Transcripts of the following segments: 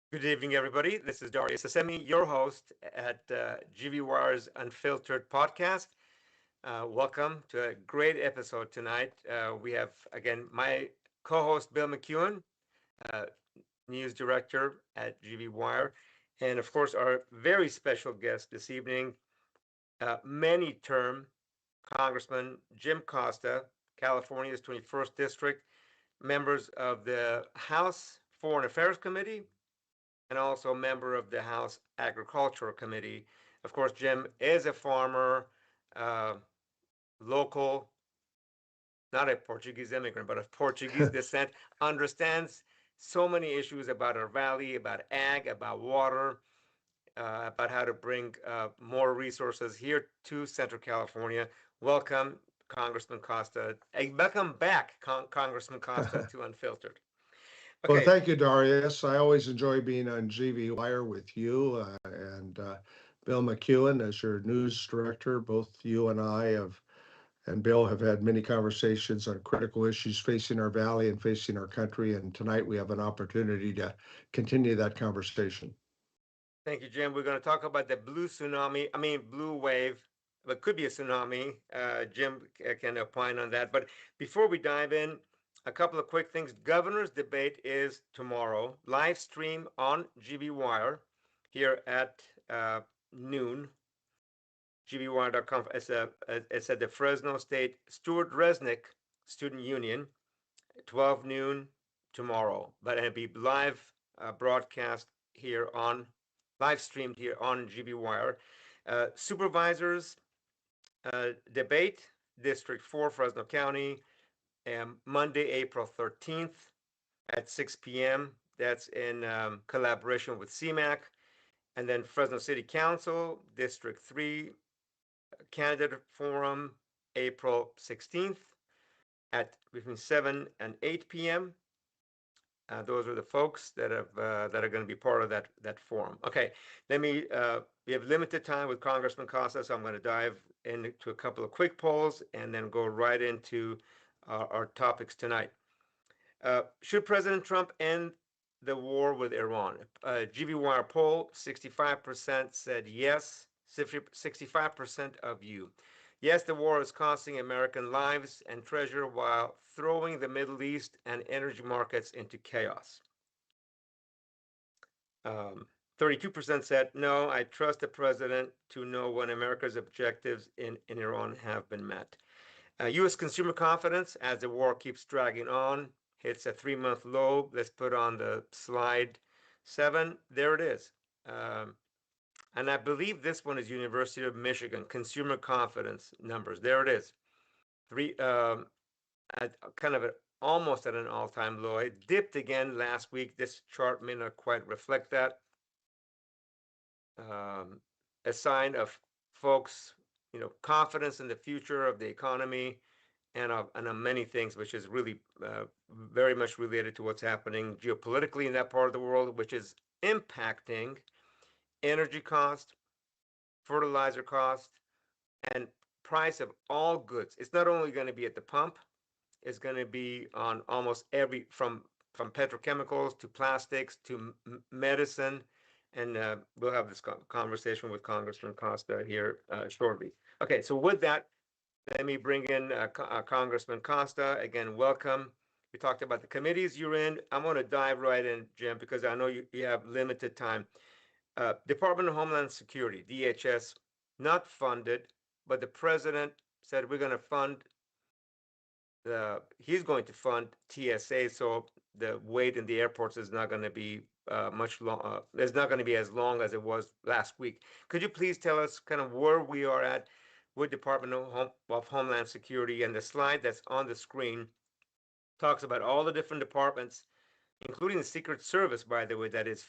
Good evening, everybody. This is Darius Assemi, your host at GV Wire's Unfiltered podcast. Welcome to a great episode tonight. We have, again, my co host, Bill McEwen, uh, news director at GV Wire, and of course, our very special guest this evening, many term Congressman Jim Costa, California's 21st District, members of the House Foreign Affairs Committee and also a member of the House Agricultural Committee. Of course, Jim is a farmer, uh, local, not a Portuguese immigrant, but of Portuguese descent, understands so many issues about our valley, about ag, about water, about how to bring more resources here to Central California. Welcome, Congressman Costa. Welcome back, Congressman Costa, to Unfiltered. Well, Okay, thank you, Darius. I always enjoy being on GV Wire with you and Bill McEwen as your news director. Both you and I have, and Bill have had many conversations on critical issues facing our valley and facing our country. And tonight we have an opportunity to continue that conversation. thank you, Jim. We're going to talk about the blue wave, but could be a tsunami. Jim can opine on that. But before we dive in, a couple of quick things. Governor's debate is tomorrow, live stream on GB Wire here at noon, gbwire.com. It's at the Fresno State Stuart Resnick Student Union, 12 noon tomorrow. But it'll be live broadcast here on live streamed here on GB Wire. Supervisors debate, District 4, Fresno County, Monday, April 13th at 6 p.m. That's in collaboration with CMAC. And then Fresno City Council, District 3, Candidate Forum, April 16th at between 7 and 8 p.m. Those are the folks that are going to be part of that forum. Okay, we have limited time with Congressman Costa, so I'm going to dive into a couple of quick polls and then go right into our topics tonight. Should President Trump end the war with Iran? GV Wire poll: 65% said yes. 65% of you. Yes, the war is costing American lives and treasure while throwing the Middle East and energy markets into chaos. 32% said, no, I trust the president to know when America's objectives in Iran have been met. U.S. consumer confidence, as the war keeps dragging on, hits a 3-month low. Let's put on the slide 7. There it is. And I believe this one is University of Michigan, consumer confidence numbers. There it is. At kind of almost at an all-time low. It dipped again last week. This chart may not quite reflect that. A sign of folks, confidence in the future of the economy and of many things, which is really very much related to what's happening geopolitically in that part of the world, which is impacting energy cost, fertilizer cost, and price of all goods. It's not only going to be at the pump, it's going to be on almost from petrochemicals to plastics to medicine. And we'll have this conversation with Congressman Costa here shortly. Okay, so with that, let me bring in Congressman Costa. Again, welcome. We talked about the committees you're in. I'm going to dive right in, Jim, because I know you have limited time. Department of Homeland Security, DHS, not funded, but the president said we're going to fund he's going to fund TSA, so the wait in the airports is not going to be much long. It's not going to be as long as it was last week. Could you please tell us kind of where we are at with Department of Homeland Security? And the slide that's on the screen talks about all the different departments, including the Secret Service, by the way, that is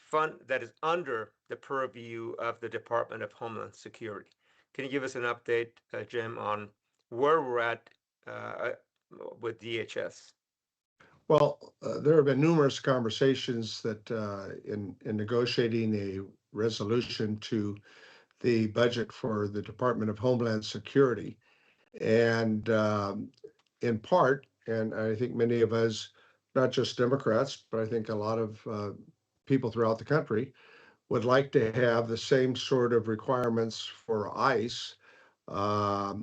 under the purview of the Department of Homeland Security. Can you give us an update, Jim, on where we're at with DHS? Well, there have been numerous conversations that in negotiating a resolution to the budget for the Department of Homeland Security. And in part, and I think many of us, not just Democrats, but I think a lot of people throughout the country would like to have the same sort of requirements for ICE um,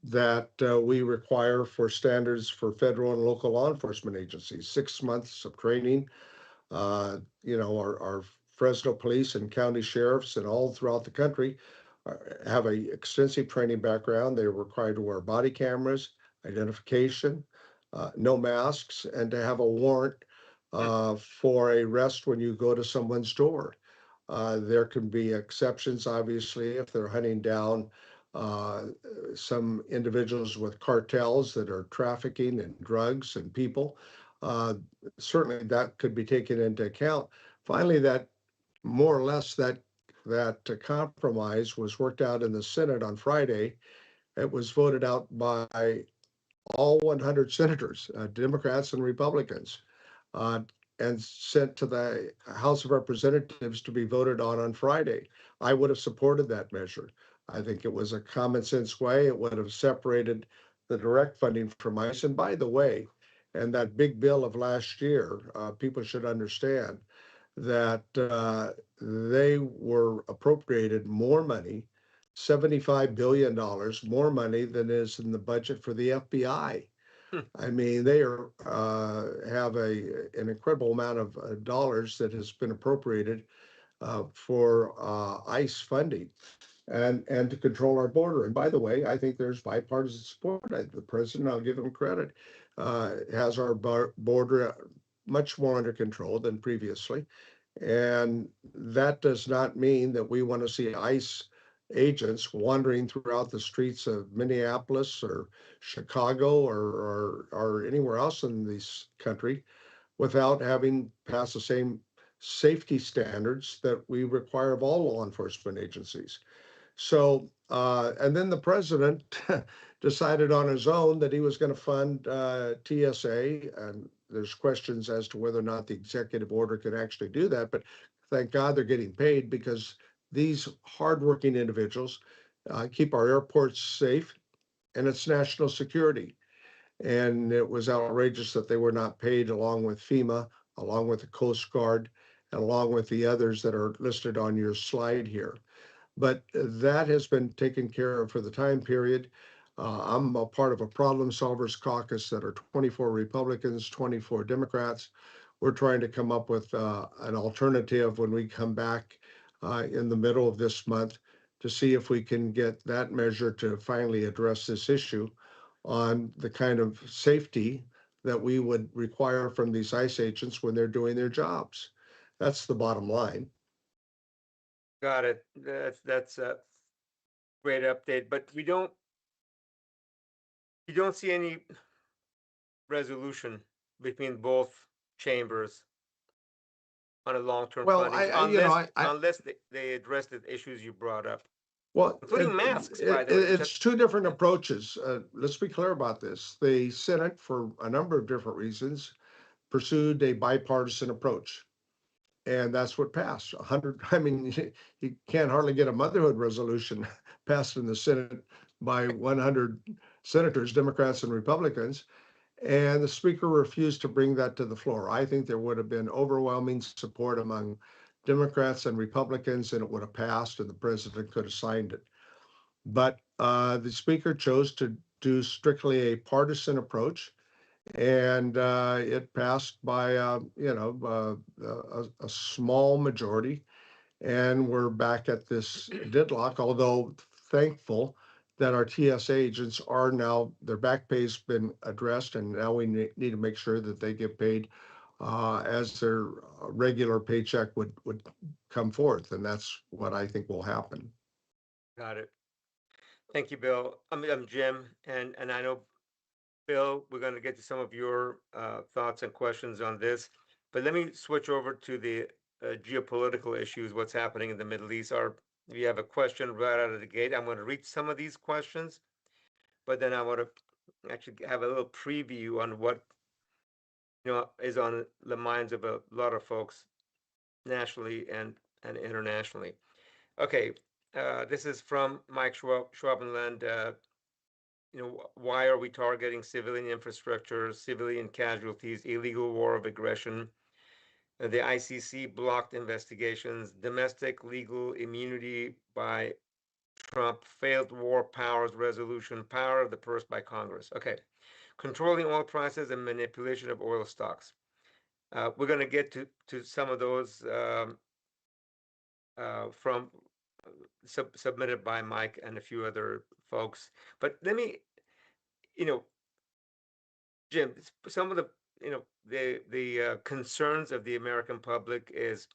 that we require for standards for federal and local law enforcement agencies. 6 months of training. Our Fresno police and county sheriffs and all throughout the country have a extensive training background. They're required to wear body cameras, identification, no masks, and to have a warrant for a arrest when you go to someone's door. There can be exceptions, obviously, if they're hunting down uh, some individuals with cartels that are trafficking in drugs and people. Uh, Certainly, that could be taken into account. Finally, that more or less that compromise was worked out in the Senate on Friday. It was voted out by all 100 senators, Democrats and Republicans, uh, and sent to the House of Representatives to be voted on Friday. I would have supported that measure. I think it was a common sense way. It would have separated the direct funding from ICE. And by the way, and that big bill of last year, people should understand that they were appropriated more money, $75 billion more money than is in the budget for the FBI. Hmm. I mean, they are have an incredible amount of dollars that has been appropriated for ICE funding and to control our border. And by the way, I think there's bipartisan support. The president, I'll give him credit, has our border much more under control than previously. And that does not mean that we want to see ICE agents wandering throughout the streets of Minneapolis or Chicago or anywhere else in this country without having passed the same safety standards that we require of all law enforcement agencies. So, and then the president decided on his own that he was going to fund TSA. And there's questions as to whether or not the executive order can actually do that. But thank God they're getting paid because these hardworking individuals keep our airports safe and it's national security. And it was outrageous that they were not paid along with FEMA, along with the Coast Guard, and along with the others that are listed on your slide here. But that has been taken care of for the time period. I'm a part of a problem solvers caucus that are 24 Republicans, 24 Democrats. We're trying to come up with an alternative when we come back in the middle of this month to see if we can get that measure to finally address this issue on the kind of safety that we would require from these ICE agents when they're doing their jobs. That's the bottom line. Got it. That's a great update, but you don't see any resolution between both chambers on a long-term Well, funding unless they address the issues you brought up, well, including masks, by the way. it's two different approaches. Let's be clear about this. The Senate, for a number of different reasons, pursued a bipartisan approach, and that's what passed. 100. I mean, you can't hardly get a motherhood resolution passed in the Senate by 100 senators, Democrats and Republicans. And the speaker refused to bring that to the floor. I think there would have been overwhelming support among Democrats and Republicans, and it would have passed, and the president could have signed it. But the speaker chose to do strictly a partisan approach, and it passed by a small majority. And we're back at this deadlock, although thankful that our TSA agents are now, their back pay's been addressed, and now we need to make sure that they get paid as their regular paycheck would come forth. And that's what I think will happen. Got it. Thank you, Bill. I'm Jim, and I know, Bill, we're going to get to some of your thoughts and questions on this, but let me switch over to the geopolitical issues, what's happening in the Middle East. If you have a question right out of the gate, I'm going to read some of these questions, but then I want to actually have a little preview on what is on the minds of a lot of folks nationally and internationally. Okay, this is from Mike Schwabenland. Why are we targeting civilian infrastructure, civilian casualties, illegal war of aggression? The ICC blocked investigations. Domestic legal immunity by Trump. Failed war powers resolution. Power of the purse by Congress. Okay. Controlling oil prices and manipulation of oil stocks. We're going to get to some of those from submitted by Mike and a few other folks. But let me, you know, Jim, some of the, the concerns of the American public is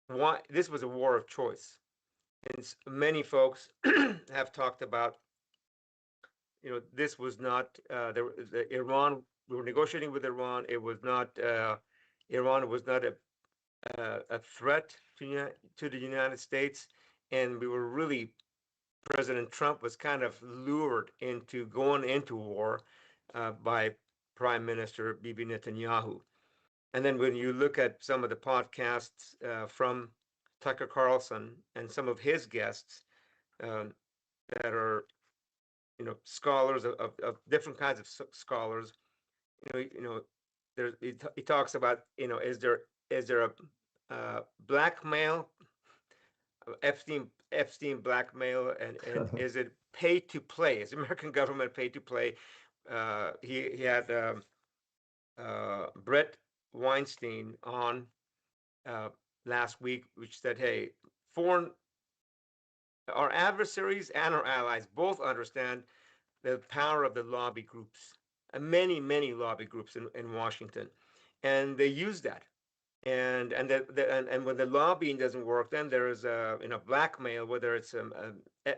why this was a war of choice, and many folks have talked about, this was not Iran. We were negotiating with Iran. It was not Iran was not a threat to the United States, and we were really President Trump was kind of lured into going into war by Prime Minister Bibi Netanyahu. And then when you look at some of the podcasts from Tucker Carlson and some of his guests um, that are, scholars of different kinds of scholars, he talks about, is there a blackmail, Epstein blackmail, and is it pay to play? Is the American government paid to play? He had Brett Weinstein on uh, last week, which said, "Hey, foreign our adversaries and our allies both understand the power of the lobby groups, many lobby groups in Washington, and they use that. And when the lobbying doesn't work, then there is blackmail, whether it's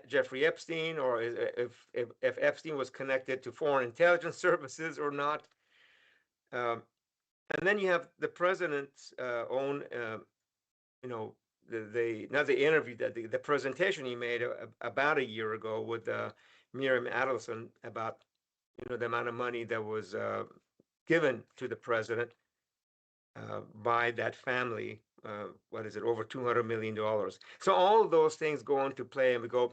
Jeffrey Epstein, or if Epstein was connected to foreign intelligence services or not. Um, and then you have the president's own, not the interview, that the presentation he made about a year ago with Miriam Adelson about the amount of money that was given to the president by that family. What is it? Over $200 million. So all of those things go into play, and we go,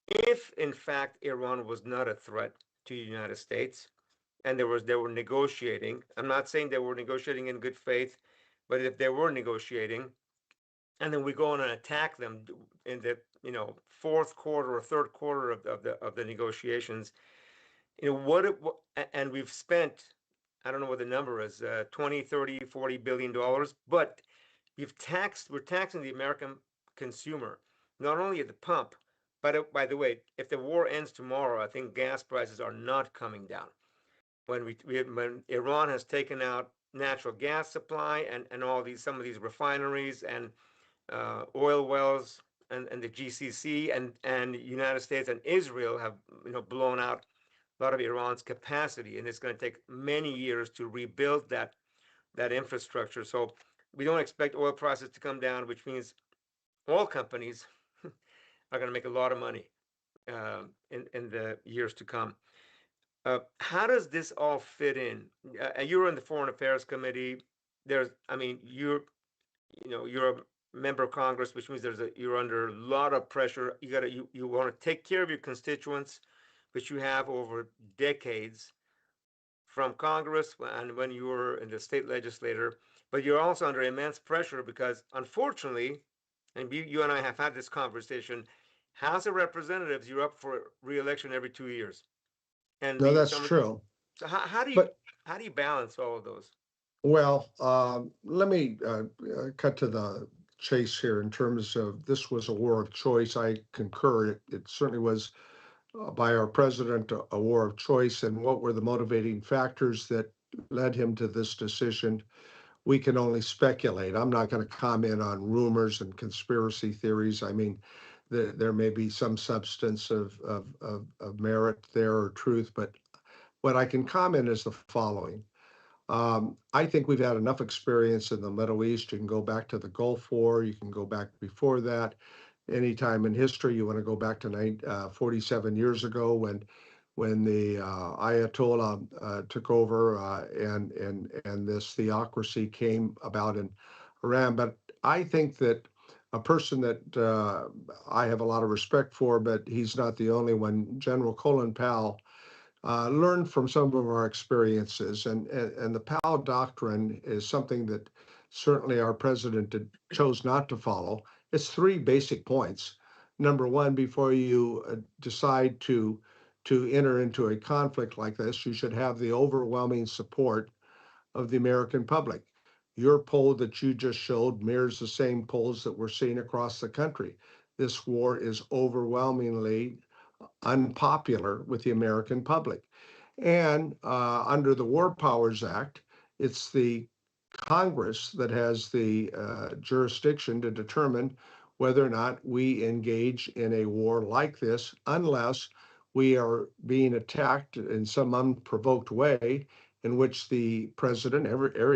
if in fact Iran was not a threat to the United States, and they were negotiating. I'm not saying they were negotiating in good faith, but if they were negotiating, and then we go on and attack them in the fourth quarter or third quarter of the negotiations, what and we've spent, I don't know what the number is, 20, 30, 40 billion dollars, but we're taxing the American consumer, not only at the pump, but by the way, if the war ends tomorrow, I think gas prices are not coming down. When Iran has taken out natural gas supply, and some of these refineries and oil wells, and the GCC, and United States and Israel have blown out a lot of Iran's capacity, and it's going to take many years to rebuild that infrastructure. So we don't expect oil prices to come down, which means oil companies are going to make a lot of money in the years to come. How does this all fit in? You're in the Foreign Affairs Committee. You're a member of Congress, which means you're under a lot of pressure. You want to take care of your constituents, which you have over decades from Congress and when you were in the state legislature. But you're also under immense pressure because, unfortunately, and you and I have had this conversation, House of Representatives, you're up for re-election every 2 years, and No, that's true. so how do you But balance all of those? well, let me cut to the chase here in terms of this was a war of choice. I concur. It certainly was by our president a war of choice. And what were the motivating factors that led him to this decision? We can only speculate. I'm not going to comment on rumors and conspiracy theories. I mean, there may be some substance of merit there or truth, but what I can comment is the following. I think we've had enough experience in the Middle East. You can go back to the Gulf War. You can go back before that. Anytime in history, you want to go back to 47 years ago when the Ayatollah took over and this theocracy came about in Iran. But I think that a person that I have a lot of respect for, but he's not the only one, General Colin Powell, learn from some of our experiences. And the Powell Doctrine is something that certainly our president chose not to follow. It's three basic points. Number one, before you decide to enter into a conflict like this, you should have the overwhelming support of the American public. Your poll that you just showed mirrors the same polls that we're seeing across the country. This war is overwhelmingly unpopular with the American public. And under the War Powers Act, it's the Congress that has the jurisdiction to determine whether or not we engage in a war like this, unless we are being attacked in some unprovoked way in which the president,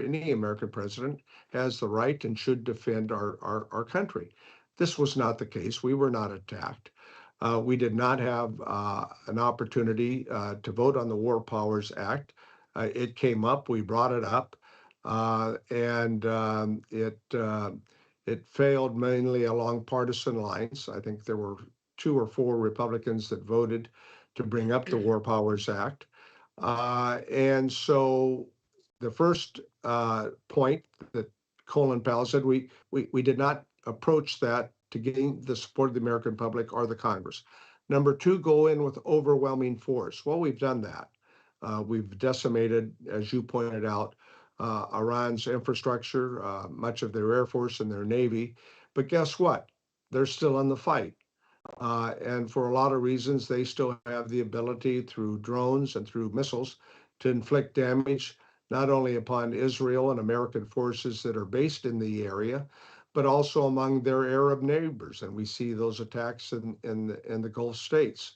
any American president, has the right and should defend our country. This was not the case. We were not attacked. We did not have an opportunity to vote on the War Powers Act. It came up, we brought it up, and it failed mainly along partisan lines. I think there were 2 or 4 Republicans that voted to bring up the War Powers Act. And so the first point that Colin Powell said, we did not approach that to gain the support of the American public or the Congress. Number two, go in with overwhelming force. Well, we've done that. We've decimated, as you pointed out, Iran's infrastructure, much of their Air Force and their Navy. But guess what? They're still in the fight. And for a lot of reasons, they still have the ability through drones and through missiles to inflict damage, not only upon Israel and American forces that are based in the area, but also among their Arab neighbors. And we see those attacks in the Gulf states.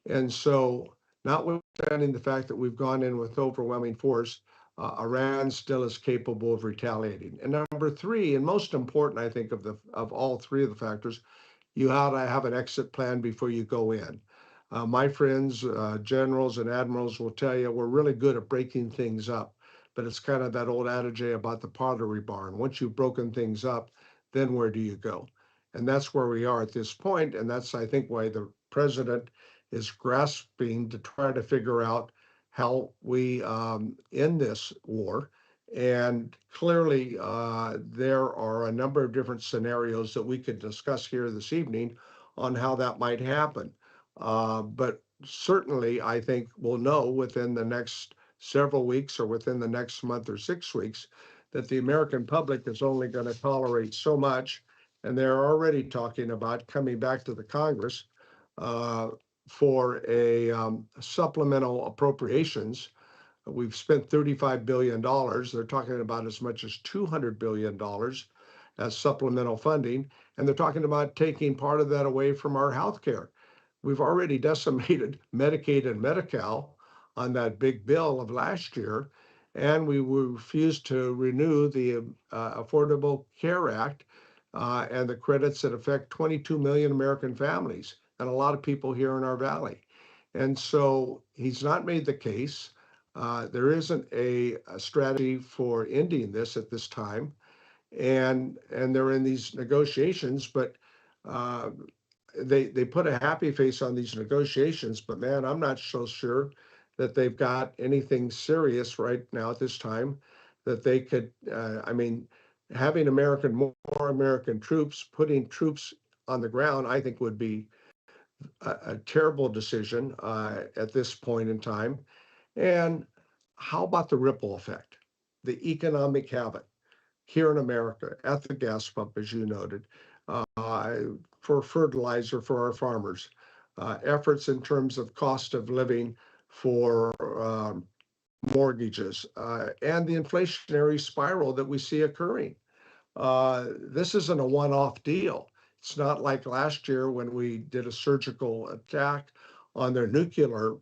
And so, notwithstanding the fact that we've gone in with overwhelming force, Iran still is capable of retaliating. And number three, and most important, I think, of all three of the factors, you ought to have an exit plan before you go in. My friends, generals and admirals will tell you we're really good at breaking things up, but it's kind of that old adage about the pottery barn. Once you've broken things up, then where do you go? And that's where we are at this point, and that's, I think, why the president is grasping to try to figure out how we end this war. And clearly, there are a number of different scenarios that we could discuss here this evening on how that might happen. But certainly, I think we'll know within the next several weeks or within the next month or 6 weeks that the American public is only going to tolerate so much. And they're already talking about coming back to the Congress uh, for a supplemental appropriations. We've spent $35 billion. They're talking about as much as $200 billion as supplemental funding. And they're talking about taking part of that away from our health care. We've already decimated Medicaid and Medi-Cal on that big bill of last year. And we refused to renew the Affordable Care Act and the credits that affect 22 million American families and a lot of people here in our valley. And so he's not made the case. There isn't a strategy for ending this at this time, and they're in these negotiations, but uh, they put a happy face on these negotiations. But man, I'm not so sure that they've got anything serious right now at this time that they could. I mean, having more American troops, putting troops on the ground, I think would be a terrible decision at this point in time. And how about the ripple effect, the economic havoc here in America at the gas pump, as you noted, for fertilizer for our farmers, efforts in terms of cost of living for mortgages, and the inflationary spiral that we see occurring. This isn't a one-off deal. It's not like last year when we did a surgical attack on their nuclear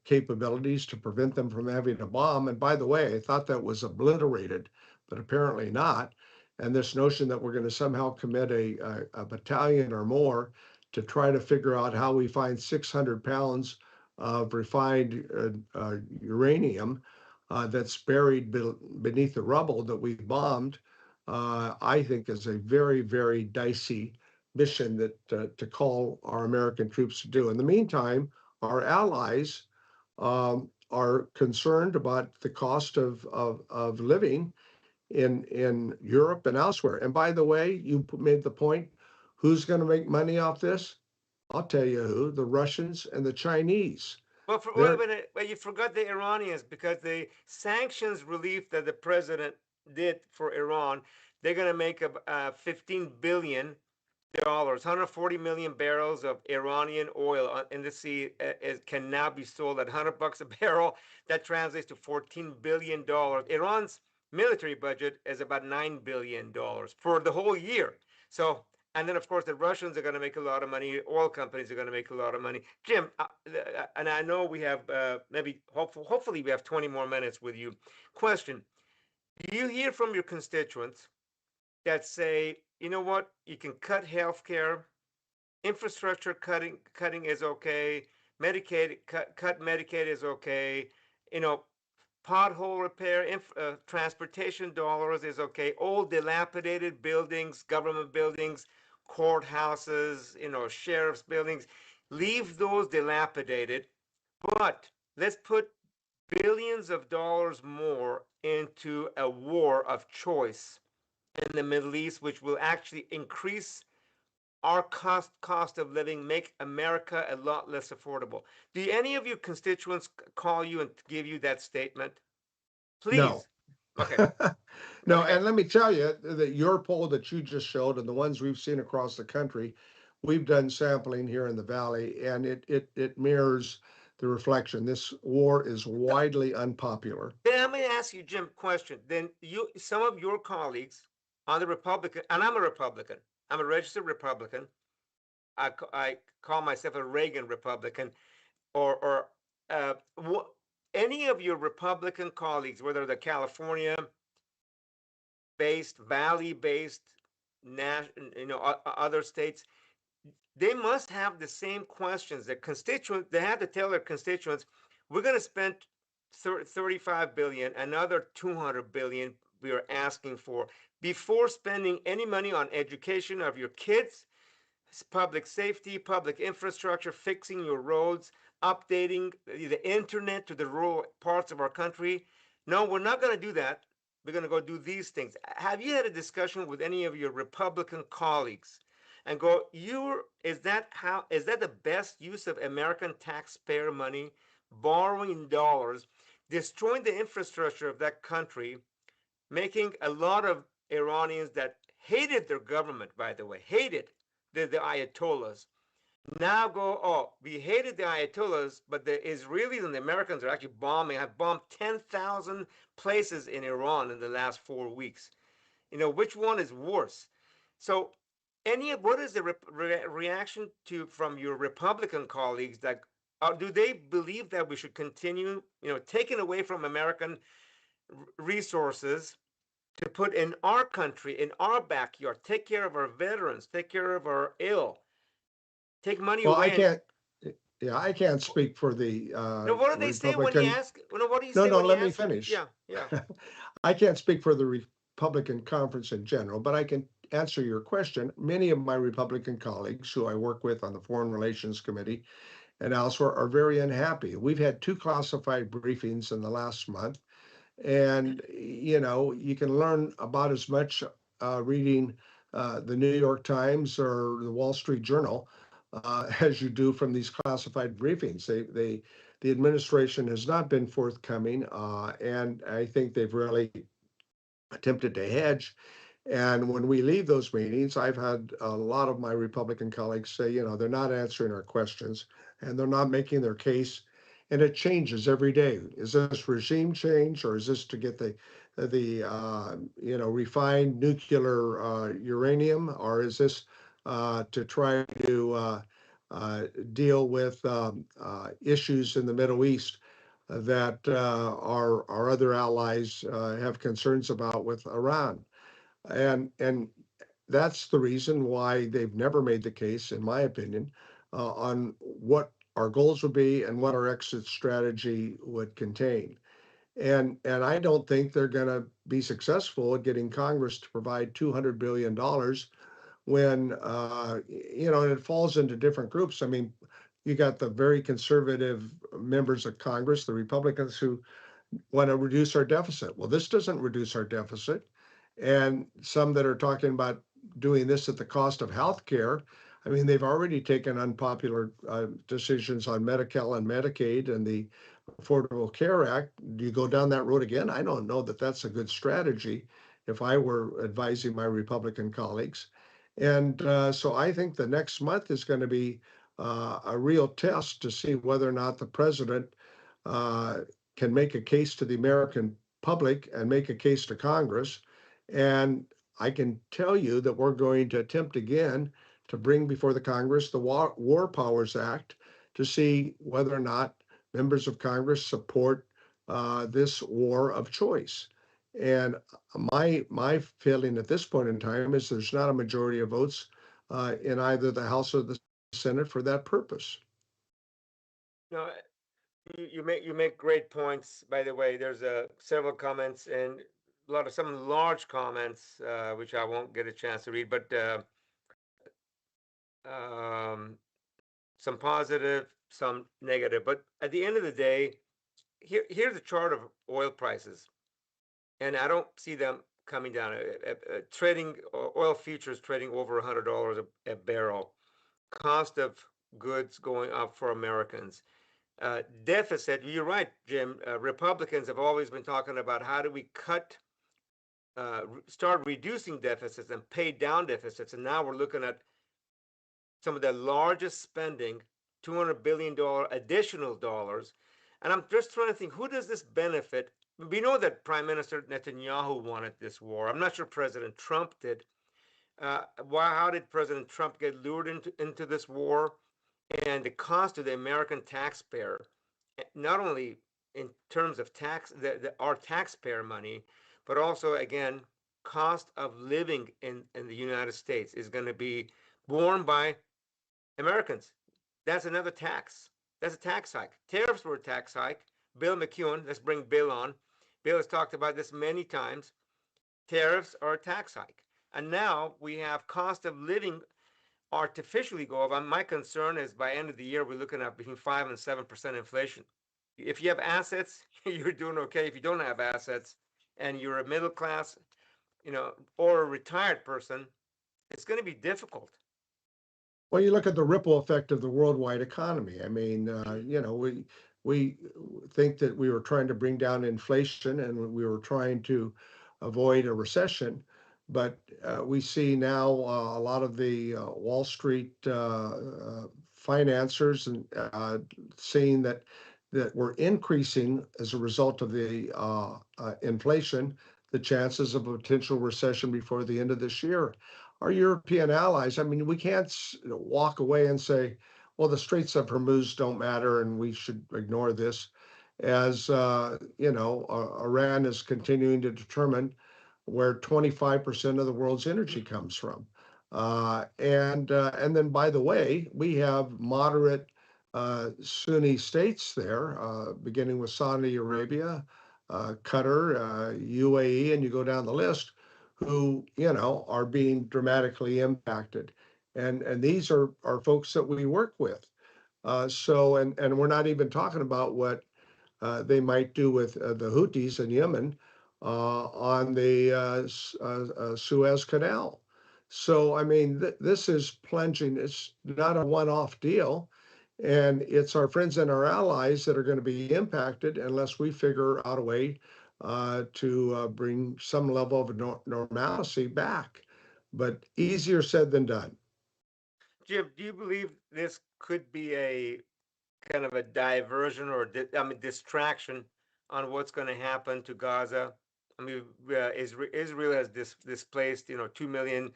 capabilities to prevent them from having a bomb. And by the way, I thought that was obliterated, but apparently not. And this notion that we're going to somehow commit a battalion or more to try to figure out how we find 600 pounds of refined uranium that's buried beneath the rubble that we bombed, I think is a very, very dicey mission that to call our American troops to do. In the meantime, our allies are concerned about the cost of living in Europe and elsewhere. And by the way, you made the point, who's going to make money off this? I'll tell you who, the Russians and the Chinese. Well, wait a They're minute. Well, you forgot the Iranians because the sanctions relief that the president did for Iran, they're going to make $15 billion, 140 million barrels of Iranian oil in the sea can now be sold at $100 a barrel. That translates to $14 billion. Iran's military budget is about $9 billion for the whole year. So, and then of course the Russians are going to make a lot of money. Oil companies are going to make a lot of money. Jim, and I know we have maybe hopefully we have 20 more minutes with you. Question: do you hear from your constituents that say, you know what, you can cut healthcare, infrastructure cutting is okay, Medicaid cut Medicaid is okay, you know, pothole repair, transportation dollars is okay, old dilapidated buildings, government buildings, courthouses, you know, sheriff's buildings, leave those dilapidated, but let's put billions of dollars more into a war of choice in the Middle East, which will actually increase our cost of living, make America a lot less affordable. Do any of your constituents call you and give you that statement? no. Please. Okay, go No, ahead. and let me tell you that your poll that you just showed and the ones we've seen across the country, we've done sampling here in the Valley, and it mirrors the reflection. This war is widely unpopular. Then I'm going to ask you, Jim, a question. Then some of your colleagues on the Republican, and I'm a Republican. I'm a registered Republican. I call myself a Reagan Republican, or uh, any of your Republican colleagues, whether they're California based, Valley based, you know, other states, they must have the same questions. Their constituents, they have to tell their constituents, we're going to spend 35 billion, another 200 billion we are asking for before spending any money on education of your kids, public safety, public infrastructure, fixing your roads, updating the internet to the rural parts of our country. No, we're not going to do that. We're going to go do these things. Have you had a discussion with any of your Republican colleagues and go, is that the best use of American taxpayer money, borrowing dollars, destroying the infrastructure of that country, making a lot of Iranians that hated their government, by the way, hated the Ayatollahs, now go, oh, we hated the Ayatollahs, but the Israelis and the Americans are actually have bombed 10,000 places in Iran in the last 4 weeks. You know, which one is worse? So, what is the reaction to from your Republican colleagues that do they believe that we should continue, you know, taking away from American resources to put in our country, in our backyard, take care of our veterans, take care of our ill, take money Well, I away and can't, yeah, I can't speak for the no, what do they say when you Republican. ask? No, what do you No, say no, when you let me ask? finish. Yeah, yeah. I can't speak for the Republican conference in general, but I can answer your question. Many of my Republican colleagues who I work with on the Foreign Relations Committee and elsewhere are very unhappy. We've had two classified briefings in the last month, and you know, you can learn about as much reading the New York Times or the Wall Street Journal as you do from these classified briefings. The administration has not been forthcoming, and I think they've really attempted to hedge. And when we leave those meetings, I've had a lot of my Republican colleagues say, you know, they're not answering our questions and they're not making their case. And it changes every day. Is this regime change, or is this to get the you know, refined nuclear uranium, or is this to try to deal with issues in the Middle East that our other allies have concerns about with Iran? And that's the reason why they've never made the case, in my opinion, on what our goals would be and what our exit strategy would contain. And I don't think they're going to be successful at getting Congress to provide $200 billion when you know, and it falls into different groups. I mean, you got the very conservative members of Congress, the Republicans, who want to reduce our deficit. Well, this doesn't reduce our deficit. And some that are talking about doing this at the cost of health care. I mean, they've already taken unpopular decisions on Medi-Cal and Medicaid and the Affordable Care Act. Do you go down that road again? I don't know that that's a good strategy if I were advising my Republican colleagues. And so I think the next month is going to be a real test to see whether or not the president uh, can make a case to the American public and make a case to Congress. And I can tell you that we're going to attempt again to bring before the Congress the War Powers Act to see whether or not members of Congress support this war of choice. And my feeling at this point in time is there's not a majority of votes in either the House or the Senate for that purpose. No, you make great points. By the way, there's several comments and some large comments which I won't get a chance to read, but um, some positive, some negative. But at the end of the day, here's a chart of oil prices, and I don't see them coming down. Trading oil futures trading over $100 a barrel. Cost of goods going up for Americans. Deficit. You're right, Jim. Republicans have always been talking about how do we start reducing deficits and pay down deficits, and now we're looking at some of the largest spending, $200 billion additional dollars. And I'm just trying to think, who does this benefit? We know that Prime Minister Netanyahu wanted this war. I'm not sure President Trump did. How did President Trump get lured into this war? And the cost to the American taxpayer, not only in terms of our taxpayer money, but also, again, cost of living in the United States is going to be borne by Americans. That's another tax. That's a tax hike. Tariffs were a tax hike. Bill McEwen, let's bring Bill on. Bill has talked about this many times. Tariffs are a tax hike. And now we have cost of living artificially go up. And my concern is by end of the year, we're looking at between 5 and 7% inflation. If you have assets, you're doing okay. If you don't have assets and you're a middle class, or a retired person, it's going to be difficult. Well, you look at the ripple effect of the worldwide economy. I mean, we think that we were trying to bring down inflation and we were trying to avoid a recession, but we see now a lot of the Wall Street financiers and seeing that we're increasing as a result of the inflation, the chances of a potential recession before the end of this year. Our European allies, I mean, we can't walk away and say, well, the Straits of Hormuz don't matter and we should ignore this. As Iran is continuing to determine where 25% of the world's energy comes from. And then, by the way, we have moderate Sunni states there, beginning with Saudi Arabia, Qatar, UAE, and you go down the list, who are being dramatically impacted, and these are folks that we work with. And we're not even talking about what they might do with the Houthis in Yemen on the Suez Canal. So I mean, this is plunging. It's not a one-off deal. And it's our friends and our allies that are going to be impacted unless we figure out a way to bring some level of normalcy back. But easier said than done. Jim, do you believe this could be a kind of a diversion or distraction on what's going to happen to Gaza? I mean, Israel has displaced 2 million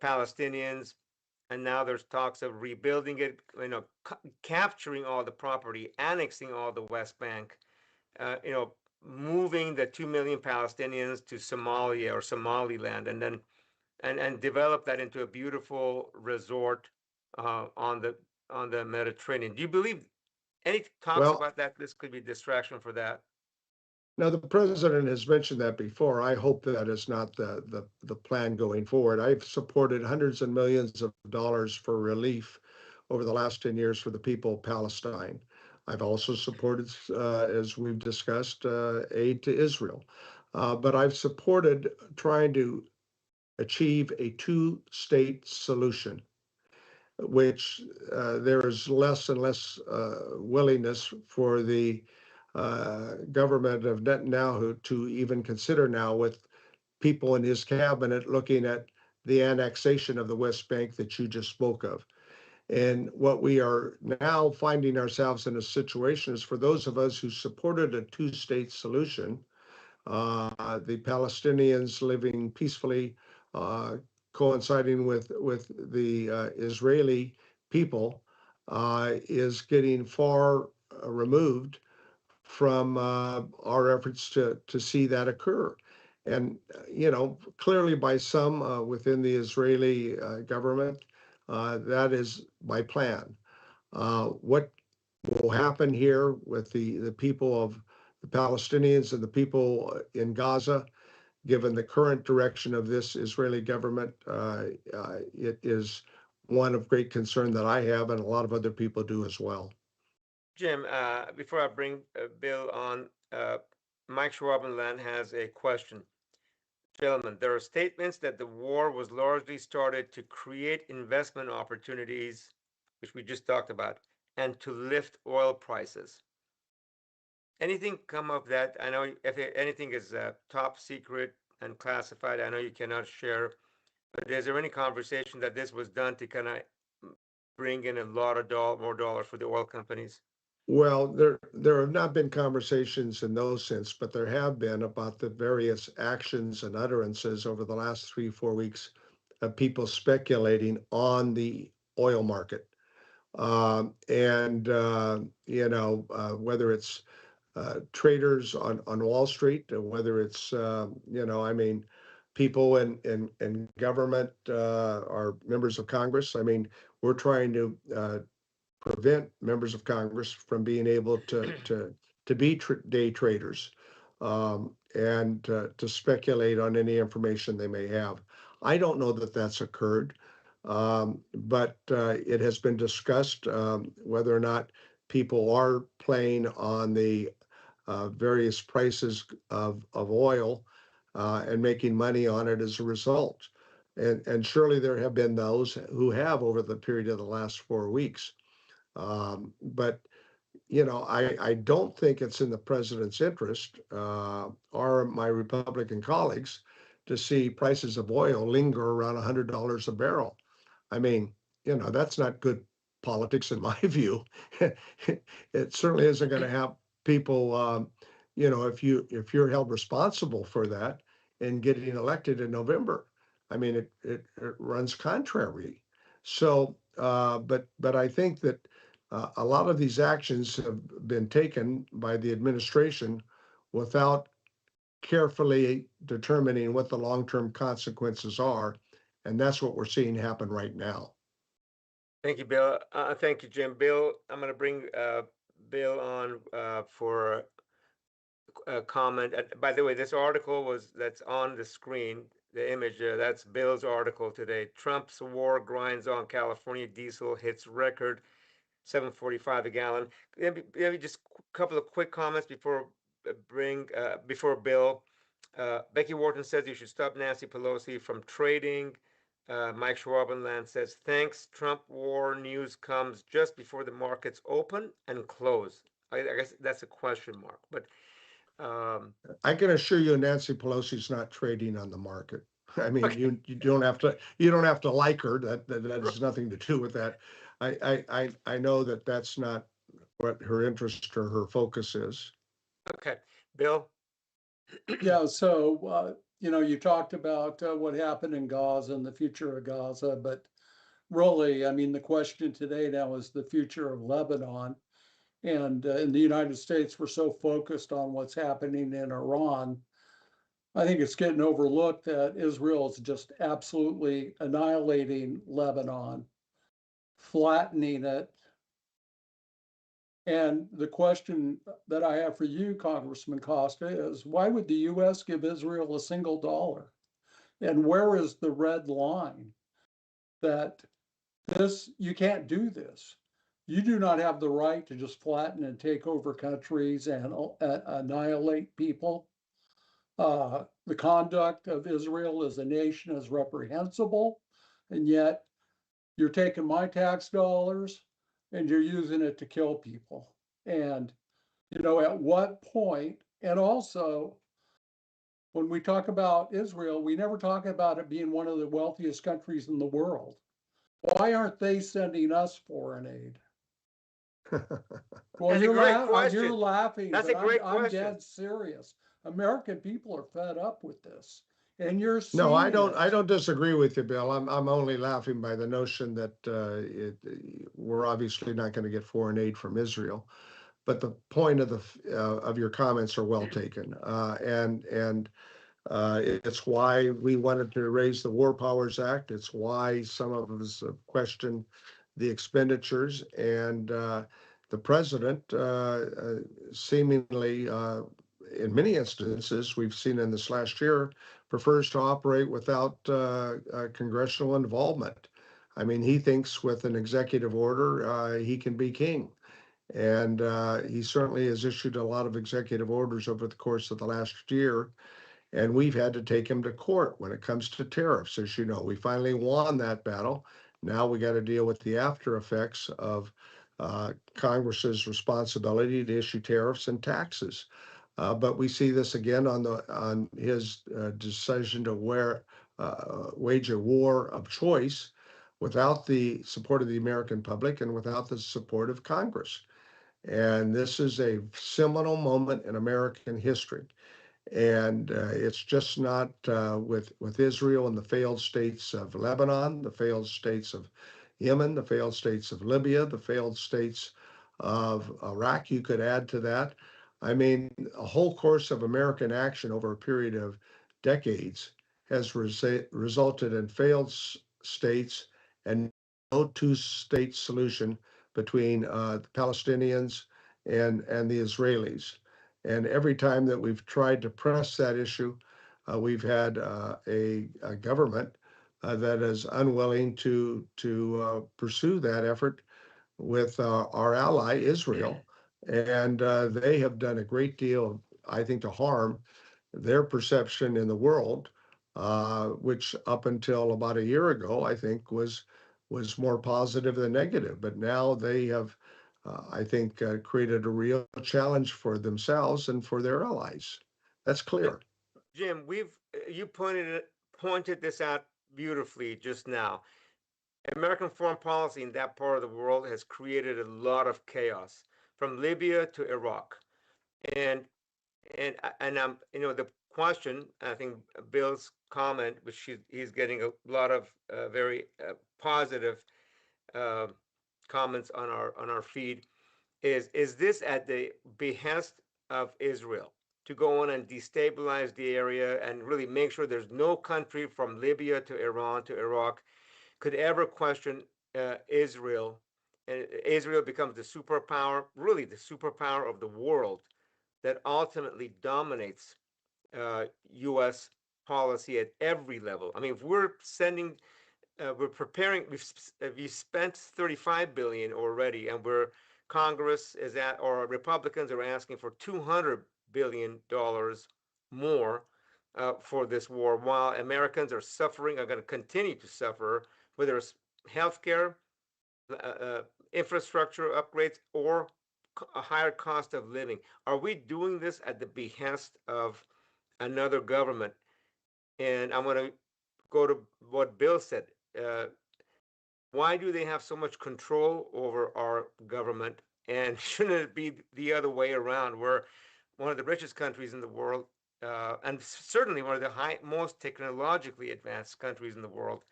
Palestinians, and now there's talks of rebuilding it, capturing all the property, annexing all the West Bank, moving the 2 million Palestinians to Somalia or Somaliland, and then and develop that into a beautiful resort on the Mediterranean. Do you believe any talks Well, about that? This could be a distraction for that. now the president has mentioned that before. I hope that is not the plan going forward. I've supported hundreds of millions of dollars for relief over the last 10 years for the people of Palestine. I've also supported, as we've discussed, aid to Israel. But I've supported trying to achieve a two-state solution, which there is less and less willingness for the government of Netanyahu to even consider now, with people in his cabinet looking at the annexation of the West Bank that you just spoke of. And what we are now finding ourselves in a situation is, for those of us who supported a two-state solution, the Palestinians living peacefully, uh, coinciding with the Israeli people, is getting far removed from our efforts to see that occur. And, clearly by some within the Israeli government, that is by plan. What will happen here with the people of the Palestinians and the people in Gaza, given the current direction of this Israeli government, it is one of great concern that I have, and a lot of other people do as well. Jim, before I bring Bill on, Mike Schwabenland has a question. Gentlemen, there are statements that the war was largely started to create investment opportunities, which we just talked about, and to lift oil prices. Anything come of that? I know if anything is top secret and classified, I know you cannot share, but is there any conversation that this was done to kind of bring in a lot of more dollars for the oil companies? Well, there have not been conversations in those sense, but there have been about the various actions and utterances over the last 3, 4 weeks of people speculating on the oil market. And whether it's traders on Wall Street, whether it's I mean, people in government, or members of Congress. I mean, we're trying to prevent members of Congress from being able to be day traders, and to speculate on any information they may have. I don't know that that's occurred, but it has been discussed, whether or not people are playing on the various prices of oil, and making money on it as a result. And surely there have been those who have over the period of the last 4 weeks. But I don't think it's in the president's interest, or my Republican colleagues, to see prices of oil linger around $100 a barrel. I mean, that's not good politics in my view. It certainly isn't going to have people, if you're held responsible for that and getting elected in November. I mean, it runs contrary. So, but I think that a lot of these actions have been taken by the administration without carefully determining what the long-term consequences are, and that's what we're seeing happen right now. Thank you, Bill. Thank you, Jim. Bill, I'm going to bring Bill on for a comment. By the way, this article that's on the screen, the image, that's Bill's article today. Trump's war grinds on. California diesel hits record 7.45 a gallon. Maybe just a couple of quick comments before Bill. Becky Wharton says you should stop Nancy Pelosi from trading. Mike Schwabenland says, thanks. Trump war news comes just before the markets open and close. I guess that's a question mark, but I can assure you Nancy Pelosi's not trading on the market. I mean, okay. you don't have to like her. That has nothing to do with that. I know that that's not what her interest or her focus is. Okay, Bill. Yeah, so you talked about what happened in Gaza and the future of Gaza, but really, I mean, the question today now is the future of Lebanon. And in the United States, we're so focused on what's happening in Iran. I think it's getting overlooked that Israel is just absolutely annihilating Lebanon, flattening it. And the question that I have for you, Congressman Costa, is why would the US give Israel a single dollar? And where is the red line that You can't do this. You do not have the right to just flatten and take over countries and annihilate people. The conduct of Israel as a nation is reprehensible, and yet you're taking my tax dollars and you're using it to kill people. And, at what point, and also when we talk about Israel, we never talk about it being one of the wealthiest countries in the world. Why aren't they sending us foreign aid? Well, That's a great you're question. laughing, That's a but great I'm question. dead serious. American people are fed up with this, and you're No, I seeing don't. I it. don't disagree with you, Bill. I'm only laughing by the notion that we're obviously not going to get foreign aid from Israel. But the point of of your comments are well taken, and it's why we wanted to raise the War Powers Act. It's why some of us question the expenditures, and the president seemingly, in many instances, we've seen in this last year, prefers to operate without congressional involvement. I mean, he thinks with an executive order, he can be king. And he certainly has issued a lot of executive orders over the course of the last year. And we've had to take him to court when it comes to tariffs. As you know, we finally won that battle. Now we got to deal with the after effects of Congress's responsibility to issue tariffs and taxes. But we see this again on his decision to wage a war of choice without the support of the American public and without the support of Congress. And this is a seminal moment in American history. And it's just not with Israel and the failed states of Lebanon, the failed states of Yemen, the failed states of Libya, the failed states of Iraq. You could add to that. I mean, a whole course of American action over a period of decades has resulted in failed states and no two-state solution between the Palestinians and the Israelis. And every time that we've tried to press that issue, we've had a government that is unwilling to pursue that effort with our ally Israel, and they have done a great deal, I think, to harm their perception in the world, which up until about a year ago, I think, was more positive than negative. But now they have, I think, created a real challenge for themselves and for their allies. That's clear. Jim, you pointed this out beautifully just now. American foreign policy in that part of the world has created a lot of chaos, from Libya to Iraq, and I'm the question. I think Bill's comment, which he's getting a lot of very positive uh, comments on our feed, is this at the behest of Israel to go on and destabilize the area and really make sure there's no country from Libya to Iran to Iraq could ever question Israel, and Israel becomes the superpower, really the superpower of the world that ultimately dominates U.S. policy at every level. I mean, if we're preparing, we've spent 35 billion already, and Congress is at, or Republicans are asking for $200 billion more for this war, while Americans are going to continue to suffer, whether it's healthcare, infrastructure upgrades, or a higher cost of living. Are we doing this at the behest of another government? And I'm going to go to what Bill said. Uh, why do they have so much control over our government? And shouldn't it be the other way around, where one of the richest countries in the world, and certainly one of the most technologically advanced countries in the world,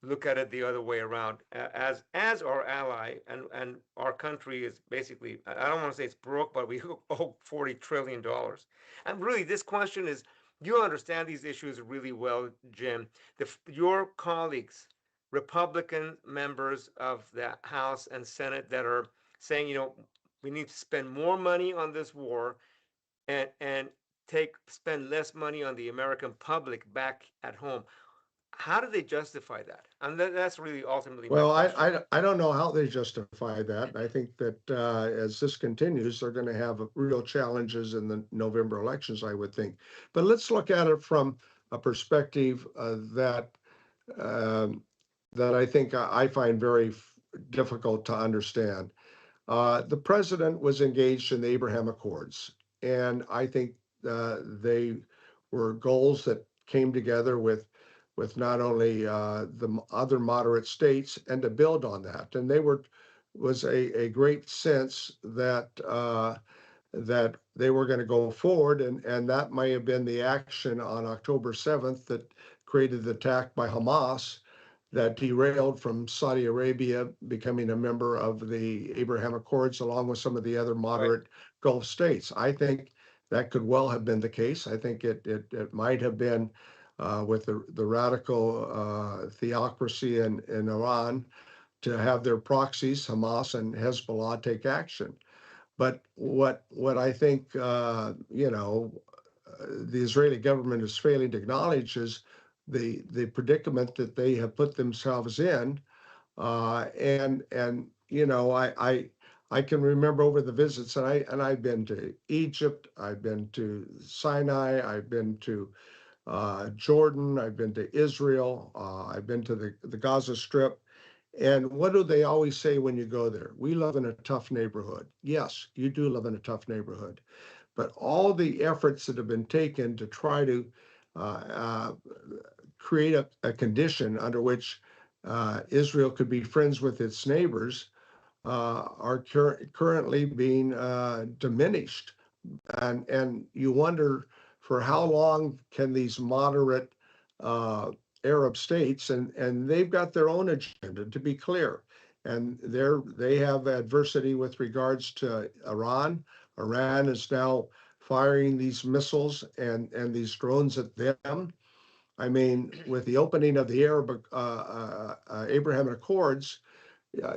look at it the other way around, as our ally, and our country is basically, I don't want to say it's broke, but we owe $40 trillion. And really, this question is, you understand these issues really well, Jim. Your colleagues, Republican members of the House and Senate, that are saying, we need to spend more money on this war, and spend less money on the American public back at home. How do they justify that? And that's really ultimately my Well, question. I don't know how they justify that. I think that as this continues, they're going to have real challenges in the November elections, I would think. But let's look at it from a perspective um, that I think I find very difficult to understand. The president was engaged in the Abraham Accords, and I think they were goals that came together with not only the other moderate states and to build on that. And they was a great sense that they were going to go forward, and that may have been the action on October 7th that created the attack by Hamas that derailed from Saudi Arabia becoming a member of the Abraham Accords, along with some of the other Right. moderate Gulf states. I think that could well have been the case. I think it might have been with the radical theocracy in Iran to have their proxies, Hamas and Hezbollah, take action. But what I think the Israeli government is failing to acknowledge is the predicament that they have put themselves in, and I can remember over the visits, and I've been to Egypt, I've been to Sinai, I've been to Jordan, I've been to Israel, I've been to the Gaza Strip. And what do they always say when you go there? We live in a tough neighborhood. Yes, you do live in a tough neighborhood. But all the efforts that have been taken to try to uh, uh, create a condition under which Israel could be friends with its neighbors are currently being diminished. And you wonder for how long can these moderate uh, Arab states, and they've got their own agenda, to be clear, and they have adversity with regards to Iran. Iran is now firing these missiles and these drones at them. I mean, with the opening of the Arab Abraham Accords,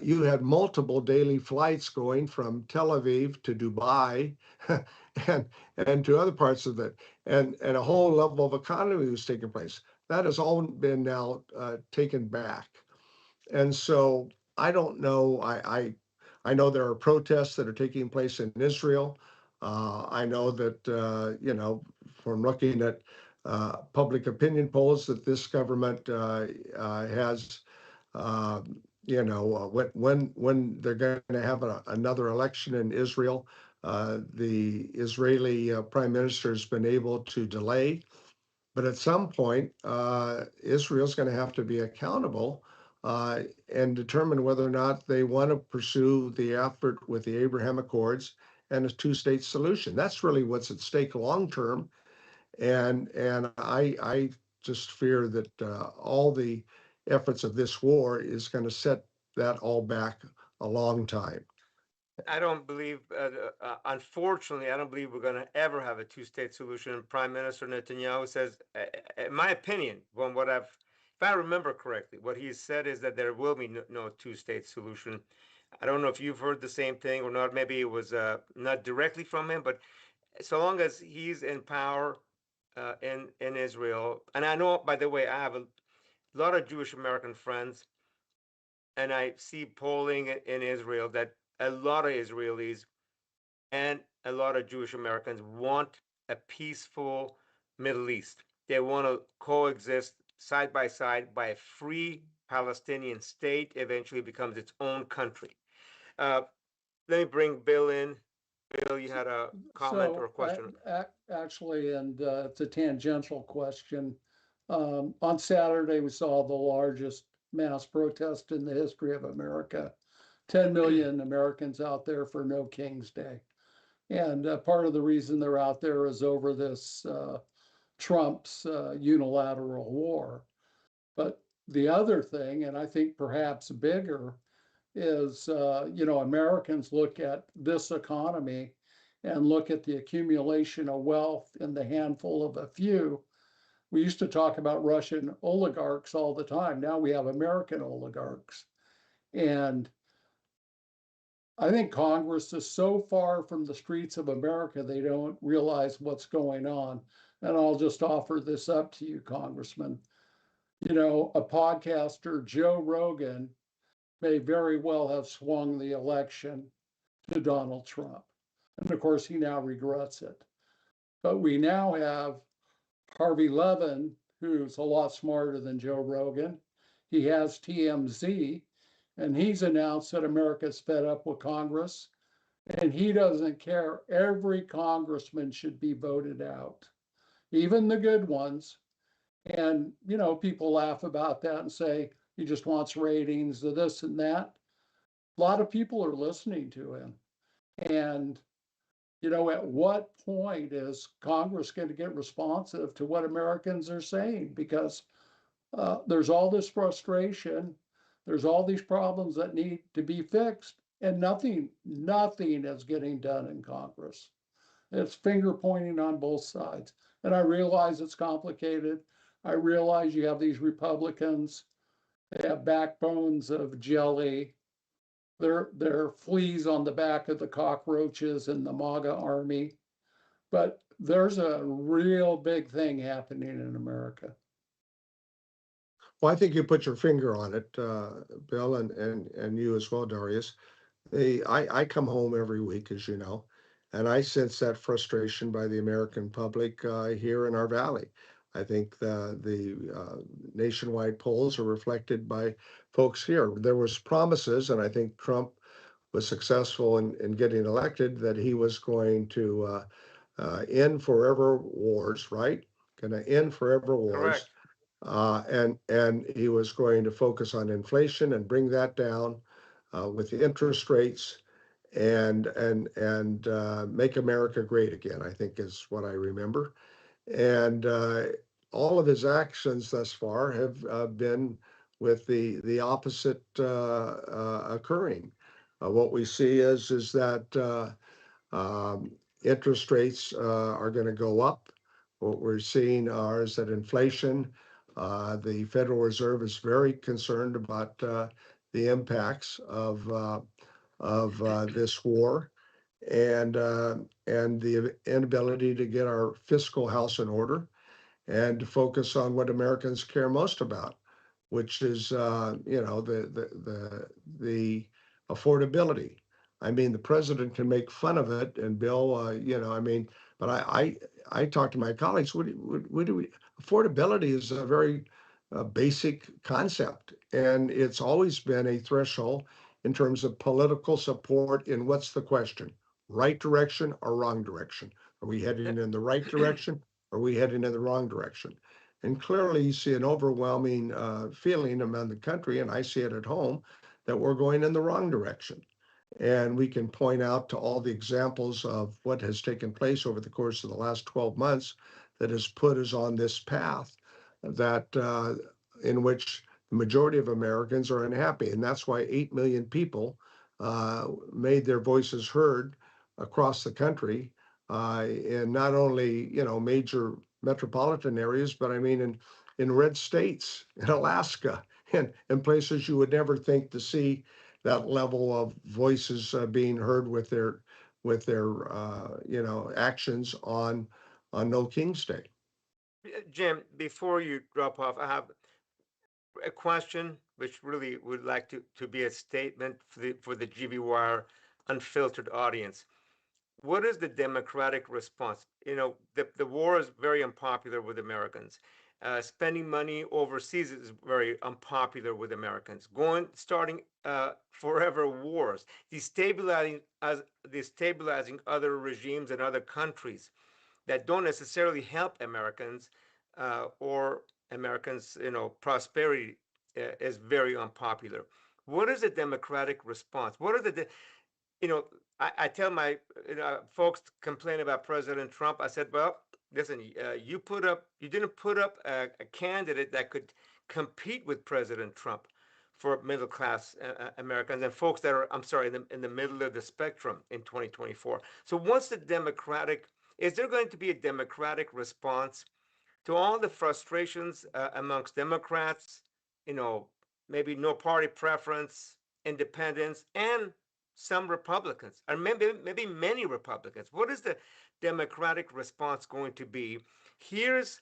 you had multiple daily flights going from Tel Aviv to Dubai and to other parts of it, and a whole level of economy was taking place. That has all been now taken back. And so I don't know. I know there are protests that are taking place in Israel. I know that from looking at public opinion polls that this government has uh, when they're going to have another election in Israel. The Israeli prime minister has been able to delay, but at some point, Israel's going to have to be accountable uh, and determine whether or not they want to pursue the effort with the Abraham Accords and a two-state solution. That's really what's at stake long term, and I just fear that all the efforts of this war is going to set that all back a long time. I don't believe, unfortunately, I don't believe we're going to ever have a two-state solution. Prime Minister Netanyahu says, in my opinion, from what if I remember correctly, what he said is that there will be no two-state solution. I don't know if you've heard the same thing or not. Maybe it was not directly from him, but so long as he's in power in Israel, and I know, by the way, I have a lot of Jewish American friends, and I see polling in Israel that a lot of Israelis and a lot of Jewish Americans want a peaceful Middle East. They want to coexist side by side by a free Palestinian state, eventually becomes its own country. Uh, Let me bring Bill in. Bill, you had a comment or a So question. actually, and it's a tangential question. On Saturday, we saw the largest mass protest in the history of America. 10 million Americans out there for No King's Day. And part of the reason they're out there is over this Trump's unilateral war. But the other thing, and I think perhaps bigger, is Americans look at this economy and look at the accumulation of wealth in the handful of a few. We used to talk about Russian oligarchs all the time. Now we have American oligarchs. And I think Congress is so far from the streets of America, they don't realize what's going on. And I'll just offer this up to you, Congressman. A podcaster, Joe Rogan, may very well have swung the election to Donald Trump. And of course, he now regrets it. But we now have Harvey Levin, who's a lot smarter than Joe Rogan. He has TMZ, and he's announced that America's fed up with Congress, and he doesn't care. Every congressman should be voted out, even the good ones. And, people laugh about that and say he just wants ratings, of this and that. A lot of people are listening to him. And, at what point is Congress going to get responsive to what Americans are saying? Because there's all this frustration, there's all these problems that need to be fixed, and nothing is getting done in Congress. It's finger pointing on both sides. And I realize it's complicated. I realize you have these Republicans, they have backbones of jelly. They're fleas on the back of the cockroaches in the MAGA army. But there's a real big thing happening in America. Well, I think you put your finger on it, Bill, and you as well, Darius. I come home every week, as you know, and I sense that frustration by the American public here in our valley. I think the nationwide polls are reflected by folks here. There was promises, and I think Trump was successful in getting elected, that he was going to end forever wars, right? Going to end forever wars, Correct. and he was going to focus on inflation and bring that down with the interest rates and make America great again, I think is what I remember. And all of his actions thus far have been with the opposite occurring. What we see is that interest rates are going to go up. What we're seeing is that inflation, the Federal Reserve is very concerned about the impacts of this war and the inability to get our fiscal house in order and to focus on what Americans care most about, which is the affordability. I mean, the president can make fun of it, and Bill, but I talk to my colleagues. What do we? Affordability is a very basic concept, and it's always been a threshold in terms of political support. In what's the question? Right direction or wrong direction? Are we heading in the right direction? Or are we heading in the wrong direction? And clearly, you see an overwhelming feeling among the country, and I see it at home, that we're going in the wrong direction. And we can point out to all the examples of what has taken place over the course of the last 12 months that has put us on this path that in which the majority of Americans are unhappy. And that's why 8 million people made their voices heard across the country in not only, major metropolitan areas, but I mean in red states, in Alaska, and in places you would never think to see that level of voices being heard with their actions on No King's Day. Jim, before you drop off, I have a question which really would like to be a statement for the GV Wire Unfiltered audience. What is the Democratic response? The war is very unpopular with Americans. Spending money overseas is very unpopular with Americans. Starting forever wars, destabilizing other regimes and other countries that don't necessarily help Americans or Americans, prosperity is very unpopular. What is the Democratic response? What are I tell my folks complain about President Trump. I said, well, listen, you didn't put up a candidate that could compete with President Trump for middle class Americans and folks that are, I'm sorry, in the middle of the spectrum in 2024. So is there going to be a Democratic response to all the frustrations amongst Democrats, maybe no party preference, independents, and some Republicans, or maybe many Republicans? What is the Democratic response going to be? Here's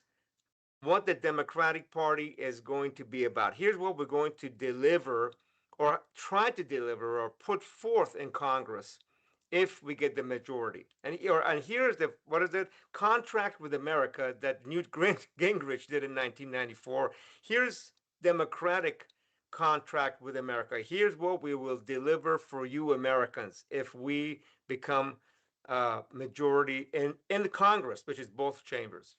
what the Democratic Party is going to be about. Here's what we're going to deliver or try to deliver or put forth in Congress if we get the majority. And here's the, what is it? Contract with America that Newt Gingrich did in 1994. Here's Democratic contract with America. Here's what we will deliver for you Americans if we become majority in the Congress, which is both chambers.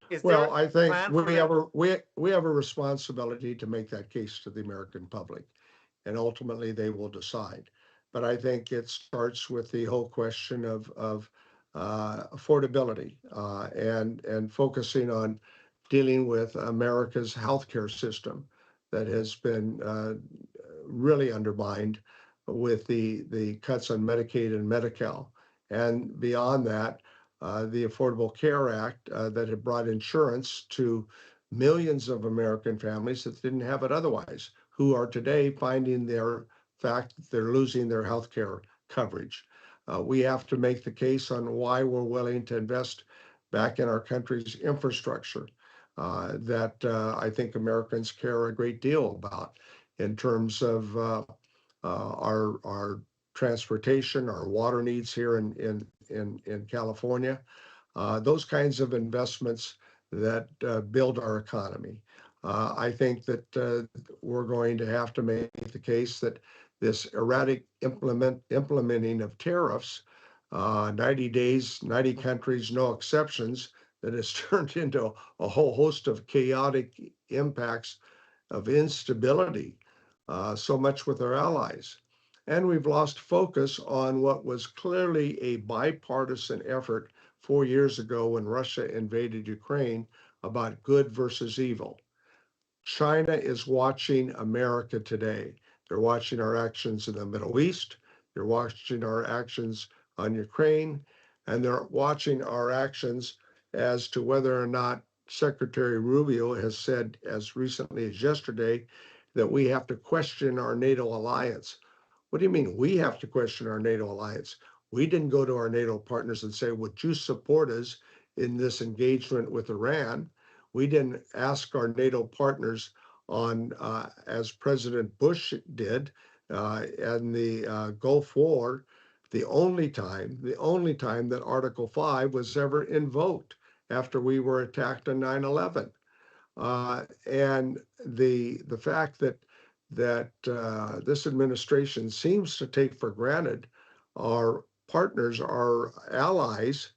Is there Well, a I think plan for that? we have a responsibility to make that case to the American public, and ultimately they will decide. But I think it starts with the whole question of affordability and focusing on dealing with America's healthcare system that has been really undermined with the cuts on Medicaid and Medi-Cal. And beyond that, the Affordable Care Act that had brought insurance to millions of American families that didn't have it otherwise, who are today finding their fact that they're losing their health care coverage. We have to make the case on why we're willing to invest back in our country's infrastructure that I think Americans care a great deal about in terms of our transportation, our water needs here in California, those kinds of investments that build our economy. I think that we're going to have to make the case that this erratic implementing of tariffs, 90 days, 90 countries, no exceptions, that has turned into a whole host of chaotic impacts of instability, so much with our allies. And we've lost focus on what was clearly a bipartisan effort 4 years ago when Russia invaded Ukraine about good versus evil. China is watching America today. They're watching our actions in the Middle East. They're watching our actions on Ukraine, and they're watching our actions as to whether or not Secretary Rubio has said as recently as yesterday that we have to question our NATO alliance. What do you mean we have to question our NATO alliance? We didn't go to our NATO partners and say, would you support us in this engagement with Iran? We didn't ask our NATO partners on, as President Bush did in the Gulf War, the only time that Article 5 was ever invoked after we were attacked on 9/11. And the fact that this administration seems to take for granted our partners, our allies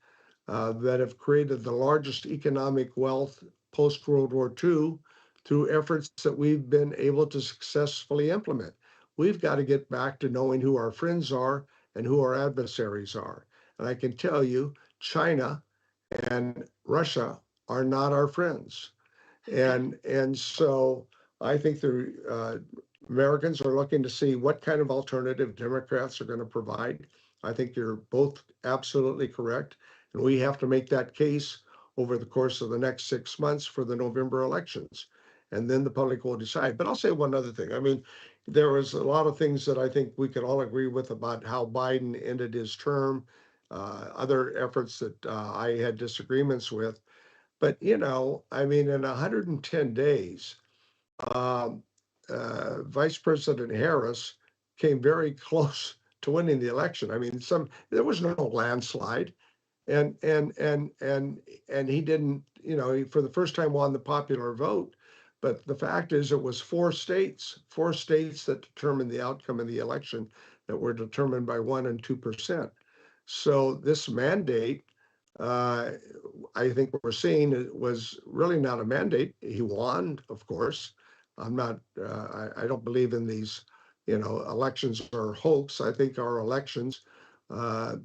that have created the largest economic wealth post World War II through efforts that we've been able to successfully implement. We've got to get back to knowing who our friends are and who our adversaries are. And I can tell you, China and Russia are not our friends. And so I think the Americans are looking to see what kind of alternative Democrats are going to provide. I think you're both absolutely correct. And we have to make that case over the course of the next 6 months for the November elections. And then the public will decide. But I'll say one other thing. I mean, there was a lot of things that I think we could all agree with about how Biden ended his term, other efforts that I had disagreements with. But, I mean, in 110 days, um, Vice President Harris came very close to winning the election. I mean, there was no landslide, and he didn't, he, for the first time won the popular vote. But the fact is, it was four states that determined the outcome of the election that were determined by 1% and 2%. So this mandate, uh, I think what we're seeing was really not a mandate. He won, of course. I don't believe in these, elections are hoax. I think our elections, uh,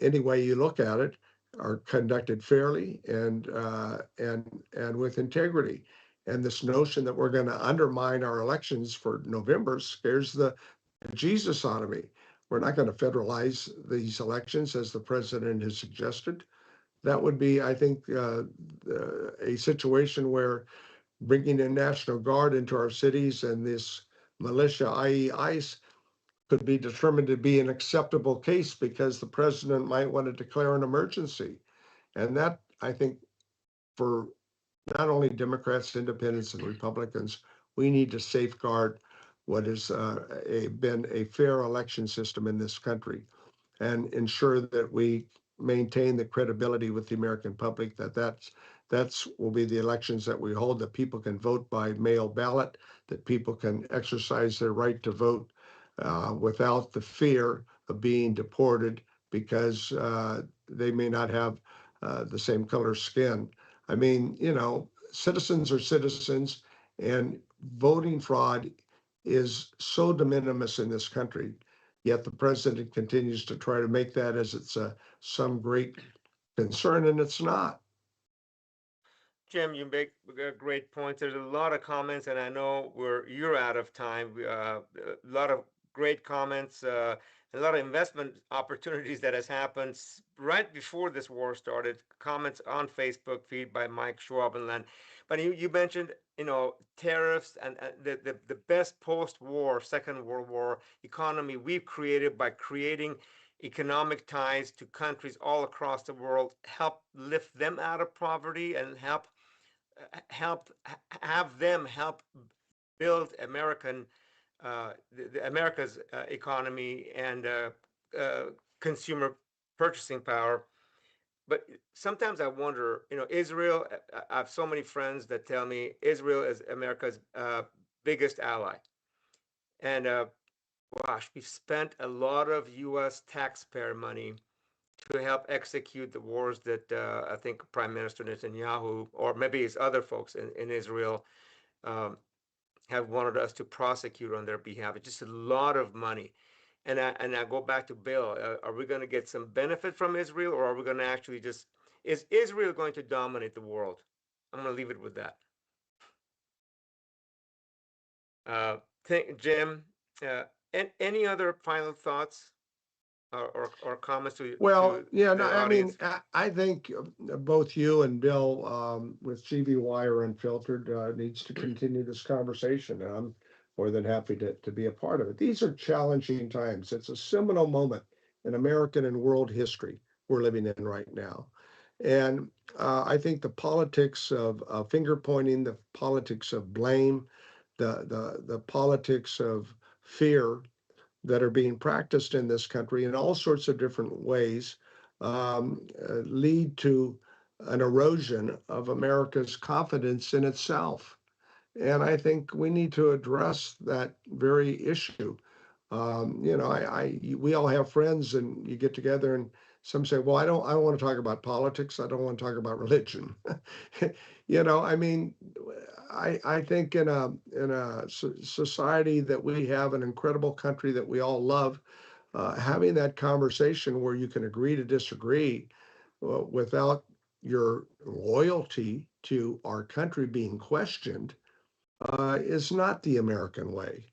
any way you look at it, are conducted fairly and with integrity. And this notion that we're going to undermine our elections for November scares the Jesus out of me. We're not going to federalize these elections as the president has suggested. That would be, I think, a situation where bringing in National Guard into our cities and this militia, i.e. ICE, could be determined to be an acceptable case because the president might want to declare an emergency. And that, I think, for not only Democrats, independents, and Republicans, we need to safeguard what has been a fair election system in this country and ensure that we maintain the credibility with the American public that's will be the elections that we hold, that people can vote by mail ballot, that people can exercise their right to vote without the fear of being deported because they may not have the same color skin. I mean, citizens are citizens, and voting fraud is so de minimis in this country. Yet the president continues to try to make that as it's some great concern, and it's not. Jim, you make great points. There's a lot of comments, and I know you're out of time. A lot of great comments, a lot of investment opportunities that has happened right before this war started. Comments on Facebook feed by Mike Schwab and Len. But you mentioned, tariffs and the best post-war, Second World War economy we've created by creating economic ties to countries all across the world, help lift them out of poverty and help have them help build America's economy and consumer purchasing power. But sometimes I wonder, Israel. I have so many friends that tell me Israel is America's biggest ally, and gosh, we've spent a lot of U.S. taxpayer money to help execute the wars that I think Prime Minister Netanyahu, or maybe his other folks in Israel, um, have wanted us to prosecute on their behalf. It's just a lot of money. And I go back to Bill. Are we going to get some benefit from Israel, or are we going to actually is Israel going to dominate the world? I'm going to leave it with that. Jim, any other final thoughts or comments Well, to yeah, no, the I mean, audience? I think both you and Bill with GB Wire Unfiltered needs to continue this conversation. And I'm more than happy to be a part of it. These are challenging times. It's a seminal moment in American and world history we're living in right now. And I think the politics of finger pointing, the politics of blame, the politics of fear that are being practiced in this country in all sorts of different ways lead to an erosion of America's confidence in itself. And I think we need to address that very issue. We all have friends, and you get together, and some say, "Well, I don't want to talk about politics. I don't want to talk about religion." I mean, I think in a society that we have, an incredible country that we all love, having that conversation where you can agree to disagree without your loyalty to our country being questioned is not the American way.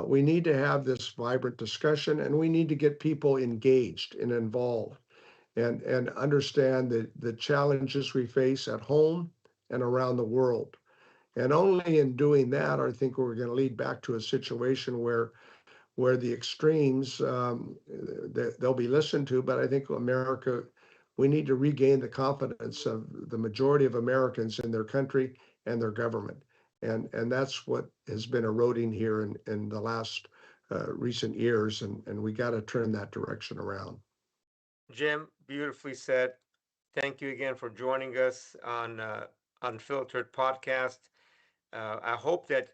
We need to have this vibrant discussion, and we need to get people engaged and involved and understand the challenges we face at home and around the world. And only in doing that, I think we're going to lead back to a situation where the extremes they'll be listened to. But I think America, we need to regain the confidence of the majority of Americans in their country and their government, and that's what has been eroding here in the last recent years, and we got to turn that direction around. Jim, beautifully said. Thank you again for joining us on Unfiltered podcast. I hope that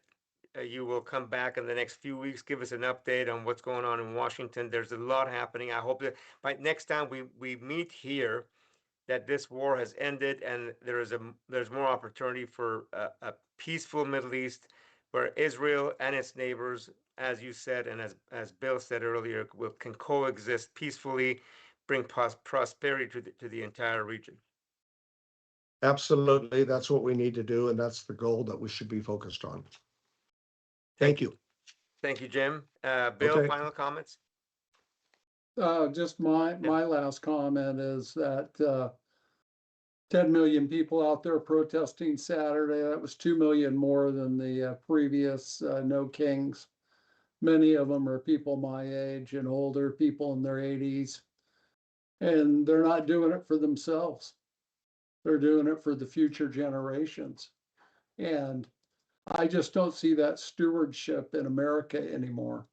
you will come back in the next few weeks, give us an update on what's going on in Washington. There's a lot happening. I hope that by next time we meet here, that this war has ended and there's more opportunity for a peaceful Middle East where Israel and its neighbors, as you said and as Bill said earlier, can coexist peacefully, bring prosperity to the entire region. Absolutely, that's what we need to do, and that's the goal that we should be focused on. Thank you. Thank you, Jim. Bill, Okay. final comments? Just my last comment is that 10 million people out there protesting Saturday. That was 2 million more than the previous No Kings. Many of them are people my age and older, people in their 80s, and they're not doing it for themselves. They're doing it for the future generations. And I just don't see that stewardship in America anymore.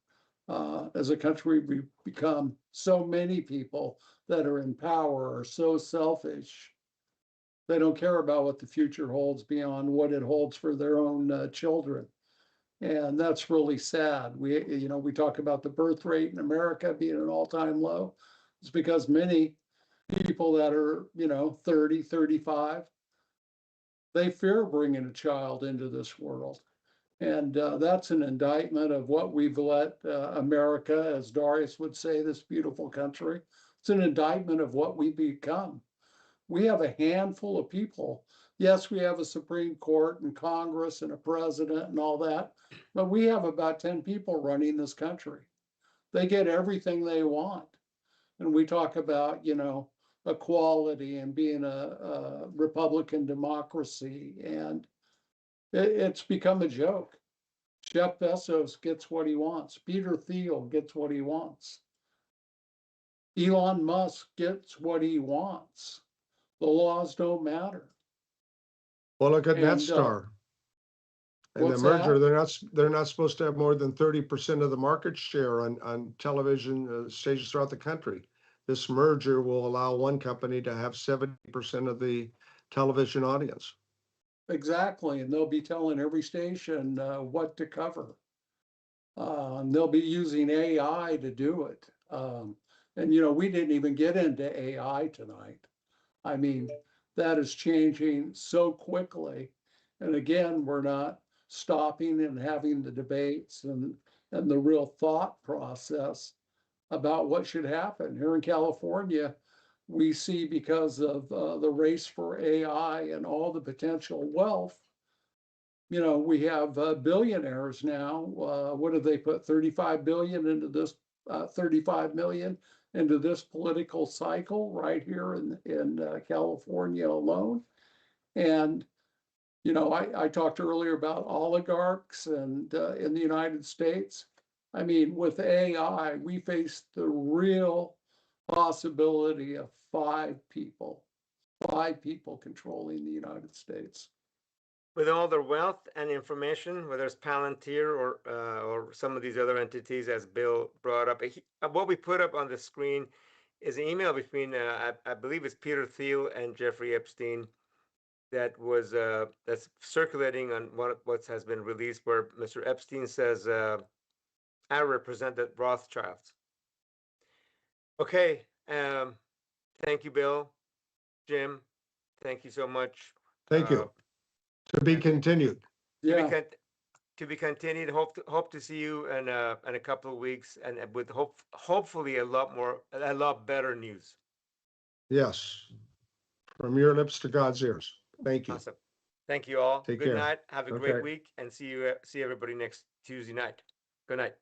As a country, we've become so many people that are in power are so selfish. They don't care about what the future holds beyond what it holds for their own children. And that's really sad. We talk about the birth rate in America being an all-time low. It's because many people that are, 30, 35, they fear bringing a child into this world. And that's an indictment of what we've let America, as Darius would say, this beautiful country. It's an indictment of what we've become. We have a handful of people. Yes, we have a Supreme Court and Congress and a president and all that, but we have about 10 people running this country. They get everything they want. And we talk about, equality and being a Republican democracy. And it's become a joke. Jeff Bezos gets what he wants. Peter Thiel gets what he wants. Elon Musk gets what he wants. The laws don't matter. Well, look at And Netstar. And the what's merger, that? they're not supposed to have more than 30% of the market share on television stations throughout the country. This merger will allow one company to have 70% of the television audience. Exactly. And they'll be telling every station what to cover. And they'll be using AI to do it. And, we didn't even get into AI tonight. I mean, that is changing so quickly. And again, we're not stopping and having the debates and the real thought process about what should happen. Here in California, we see because of the race for AI and all the potential wealth, we have billionaires now. What did they put 35 billion into this, 35 million into this political cycle right here in California alone? And I talked earlier about oligarchs and in the United States. I mean, with AI, we face the real possibility of five people controlling the United States. With all their wealth and information, whether it's Palantir or some of these other entities, as Bill brought up, what we put up on the screen is an email between I believe it's Peter Thiel and Jeffrey Epstein that was that's circulating on what has been released, where Mr. Epstein says, "I represent the Rothschilds." Okay, thank you, Bill, Jim. Thank you so much. Thank you. To be continued. Yeah, To be continued. Hope to see you in a couple of weeks, and with hopefully a lot better news. Yes. From your lips to God's ears. Thank you. Awesome. Thank you all. Take Good care. night. Have a great week, and see everybody next Tuesday night. Good night.